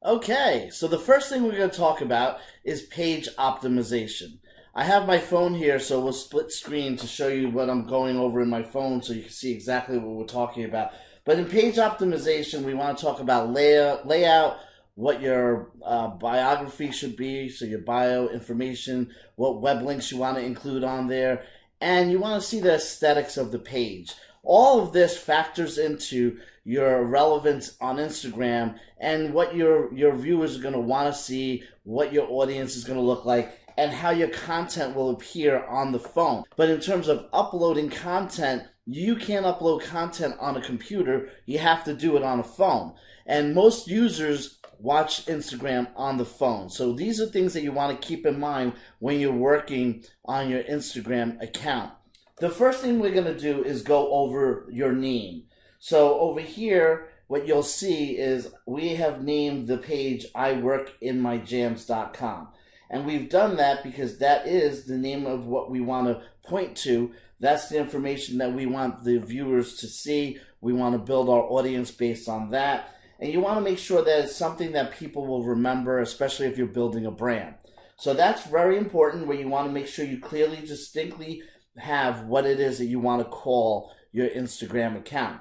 Okay, so the first thing we're going to talk about is page optimization. I have my phone here, so we'll split screen to show you what I'm going over in my phone so you can see exactly what we're talking about. But in page optimization, we want to talk about layout, what your biography should be, so your bio information, what web links you want to include on there, and you want to see the aesthetics of the page. All of this factors into your relevance on Instagram and what your viewers are going to want to see, what your audience is going to look like, and how your content will appear on the phone. But in terms of uploading content, you can't upload content on a computer. You have to do it on a phone. And most users watch Instagram on the phone. So these are things that you want to keep in mind when you're working on your Instagram account. The first thing we're going to do is go over your name. So over here, what you'll see is we have named the page iworkinmyjams.com. And we've done that because that is the name of what we want to point to. That's the information that we want the viewers to see. We want to build our audience based on that. And you want to make sure that it's something that people will remember, especially if you're building a brand. So that's very important, where you want to make sure you clearly, distinctly have what it is that you want to call your Instagram account.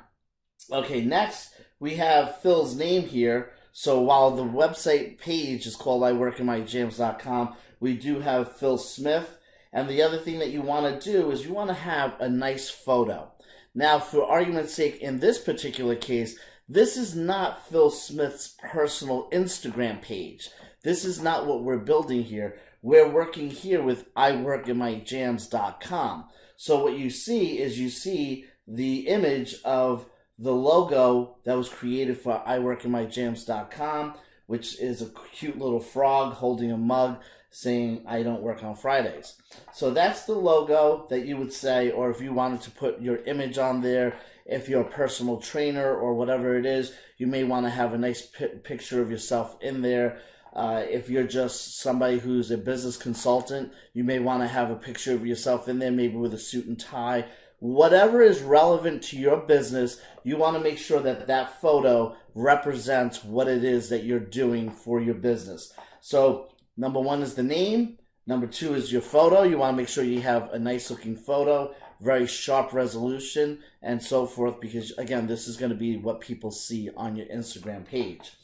Okay, next we have Phil's name here. So while the website page is called iworkinmyjams.com, we do have Phil Smith. And the other thing that you want to do is you want to have a nice photo. Now, for argument's sake, in this particular case, this is not Phil Smith's personal Instagram page. This is not what we're building here. We're working here with iworkinmyjams.com. So what you see is you see the image of the logo that was created for iworkinmyjams.com, which is a cute little frog holding a mug saying, "I don't work on Fridays." So that's the logo that you would say, or if you wanted to put your image on there, if you're a personal trainer or whatever it is, you may want to have a nice picture of yourself in there. If you're just somebody who's a business consultant, you may want to have a picture of yourself in there, maybe with a suit and tie. Whatever is relevant to your business, you want to make sure that that photo represents what it is that you're doing for your business. So number one is the name. Number two is your photo. You want to make sure you have a nice looking photo, very sharp resolution, and so forth, because again, this is going to be what people see on your Instagram page.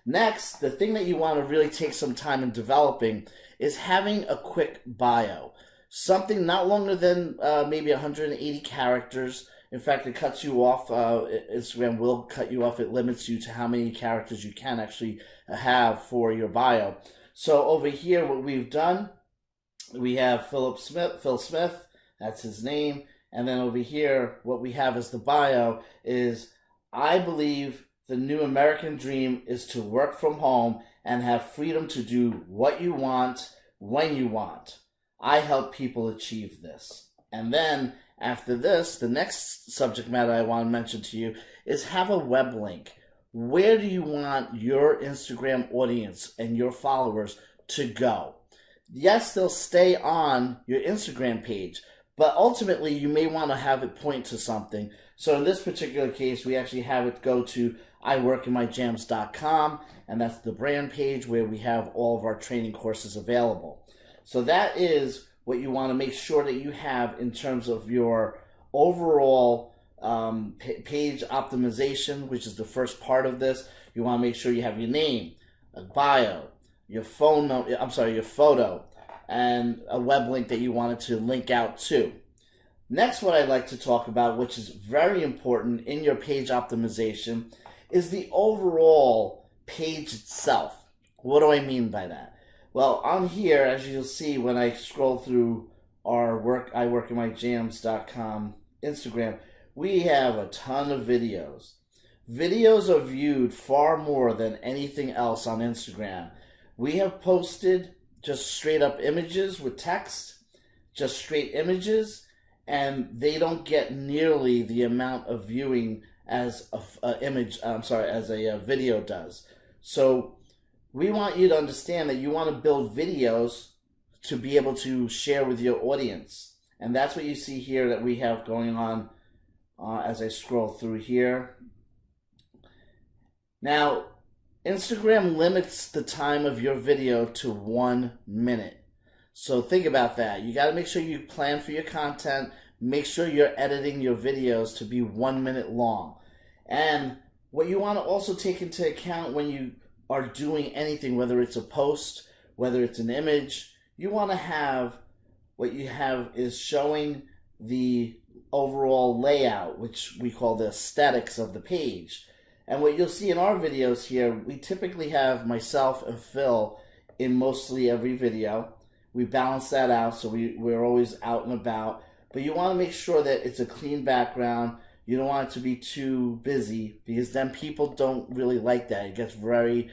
Next, the thing that you want to really take some time in developing is having a quick bio. Something not longer than maybe 180 characters. In fact, it cuts you off. Instagram will cut you off. It limits you to how many characters you can actually have for your bio. So over here, what we've done, we have Phil Smith, that's his name. And then over here, what we have as the bio is, "I believe the new American dream is to work from home and have freedom to do what you want, when you want. I help people achieve this." And then after this, the next subject matter I want to mention to you is have a web link. Where do you want your Instagram audience and your followers to go? Yes, they'll stay on your Instagram page, but ultimately you may want to have it point to something. So in this particular case, we actually have it go to iworkinmyjams.com, and that's the brand page where we have all of our training courses available. So that is what you want to make sure that you have in terms of your overall page optimization, which is the first part of this. You want to make sure you have your name, a bio, your phone number, your photo, and a web link that you wanted to link out to. Next, what I'd like to talk about, which is very important in your page optimization, is the overall page itself. What do I mean by that? Well, on here, as you'll see when I scroll through our iworkinmyjams.com Instagram, we have a ton of videos. Videos are viewed far more than anything else on Instagram. We have posted just straight up images with text, just straight images, and they don't get nearly the amount of viewing as a video does. So we want you to understand that you want to build videos to be able to share with your audience. And that's what you see here that we have going on as I scroll through here. Now, Instagram limits the time of your video to 1 minute. So think about that. You got to make sure you plan for your content. Make sure you're editing your videos to be 1 minute long. And what you want to also take into account when you are doing anything, whether it's a post, whether it's an image, you want to have what you have is showing the overall layout, which we call the aesthetics of the page. And what you'll see in our videos here, we typically have myself and Phil in mostly every video. We balance that out so we're always out and about. But you want to make sure that it's a clean background. You don't want it to be too busy because then people don't really like that. It gets very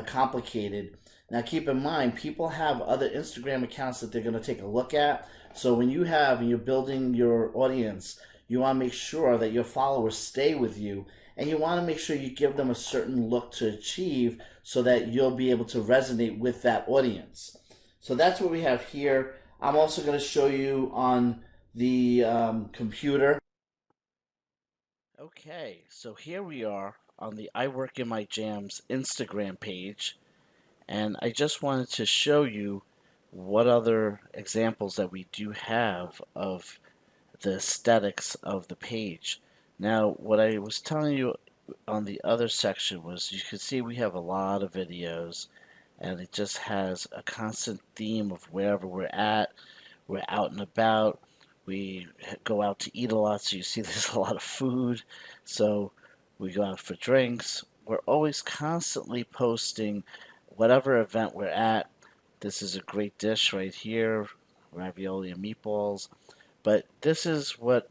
complicated. Now keep in mind, people have other Instagram accounts that they're going to take a look at. So when you're building your audience, you want to make sure that your followers stay with you, and you want to make sure you give them a certain look to achieve so that you'll be able to resonate with that audience. So that's what we have here. I'm also going to show you on the computer. Okay, so here we are on the I Work in My Jams Instagram page, and I just wanted to show you what other examples that we do have of the aesthetics of the page. Now, what I was telling you on the other section was you can see we have a lot of videos, and it just has a constant theme of wherever we're out and about, we go out to eat a lot, so you see there's a lot of food, so we go out for drinks. We're always constantly posting whatever event we're at. This is a great dish right here, ravioli and meatballs. But this is what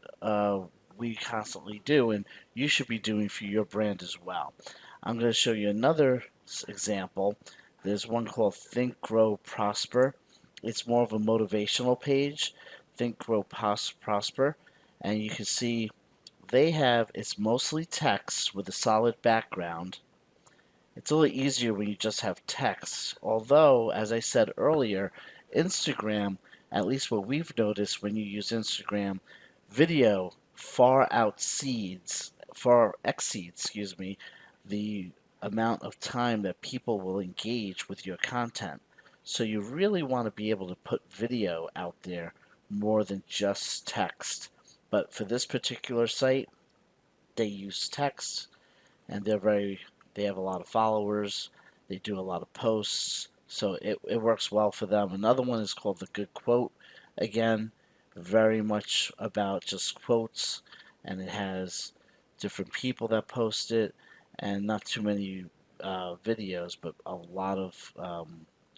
we constantly do, and you should be doing for your brand as well. I'm going to show you another example. There's one called Think, Grow, Prosper. It's more of a motivational page. Think, Grow, Prosper. And you can see it's mostly text with a solid background. It's a little easier when you just have text. Although, as I said earlier, Instagram, at least what we've noticed when you use Instagram, video far exceeds, the amount of time that people will engage with your content. So you really want to be able to put video out there more than just text. But for this particular site, they use text, and they have a lot of followers. They do a lot of posts, so it works well for them. Another one is called The Good Quote. Again, very much about just quotes, and it has different people that post it, and not too many videos, but a lot of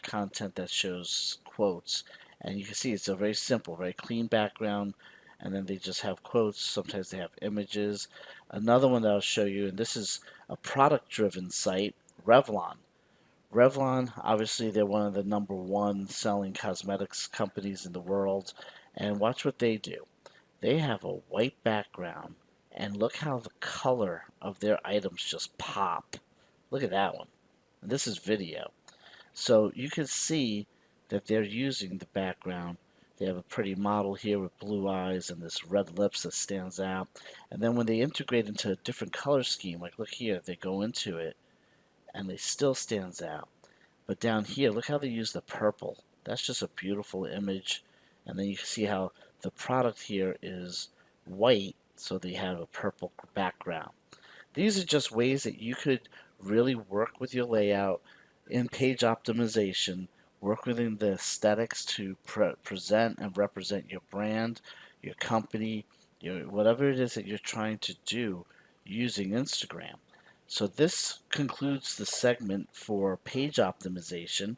content that shows quotes. And you can see it's a very simple, very clean background, and then they just have quotes. Sometimes they have images. Another one that I'll show you, and this is a product-driven site, Revlon. Revlon, obviously, they're one of the #1 selling cosmetics companies in the world. And watch what they do. They have a white background, and look how the color of their items just pop. Look at that one. And this is video. So you can see that they're using the background. They have a pretty model here with blue eyes and this red lips that stands out. And then when they integrate into a different color scheme, like look here, they go into it and they still stands out. But down here, look how they use the purple. That's just a beautiful image. And then you can see how the product here is white, so they have a purple background. These are just ways that you could really work with your layout in page optimization, work within the aesthetics to present and represent your brand, your company, whatever it is that you're trying to do using Instagram. So this concludes the segment for page optimization.